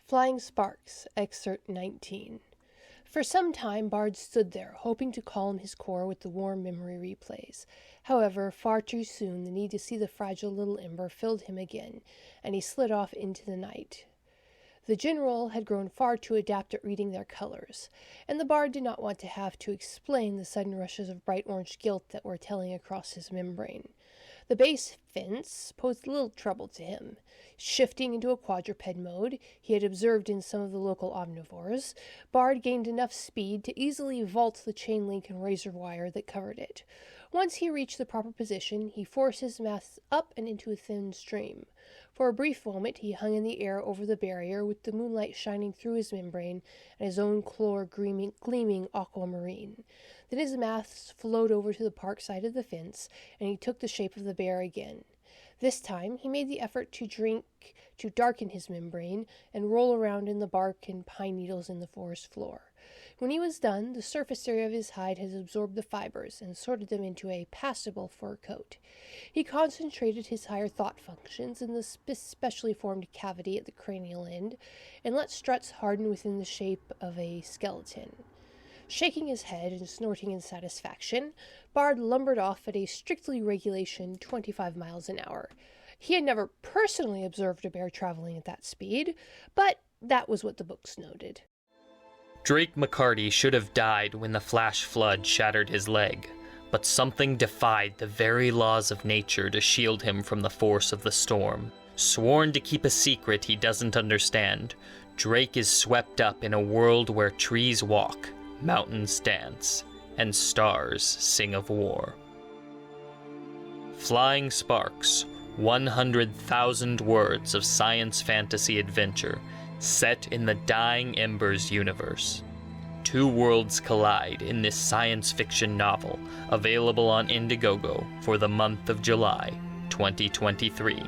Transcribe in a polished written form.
Flying Sparks, Excerpt 19. For some time, Bard stood there, hoping to calm his core with the warm memory replays. However, far too soon, the need to see the fragile little ember filled him again, and he slid off into the night. The general had grown far too adept at reading their colors, and the Bard did not want to have to explain the sudden rushes of bright orange guilt that were telling across his membrane. The base fence posed little trouble to him. Shifting into a quadruped mode he had observed in some of the local omnivores, Bard gained enough speed to easily vault the chain link and razor wire that covered it. Once he reached the proper position, he forced his mass up and into a thin stream. For a brief moment he hung in the air over the barrier with the moonlight shining through his membrane and his own chlor gleaming aquamarine. Then his mass flowed over to the park side of the fence, and he took the shape of the bear again. This time he made the effort to darken his membrane and roll around in the bark and pine needles in the forest floor. When he was done, the surface area of his hide had absorbed the fibers and sorted them into a passable fur coat. He concentrated his higher thought functions in the specially formed cavity at the cranial end and let struts harden within the shape of a skeleton. Shaking his head and snorting in satisfaction, Bard lumbered off at a strictly regulation 25 miles an hour. He had never personally observed a bear traveling at that speed, but that was what the books noted. Drake McCarty should have died when the flash flood shattered his leg, but something defied the very laws of nature to shield him from the force of the storm. Sworn to keep a secret he doesn't understand, Drake is swept up in a world where trees walk, mountains dance, and stars sing of war. Flying Sparks, 100,000 words of science fantasy adventure set in the Dying Embers universe. Two worlds collide in this science fiction novel, available on Indiegogo for the month of July 2023.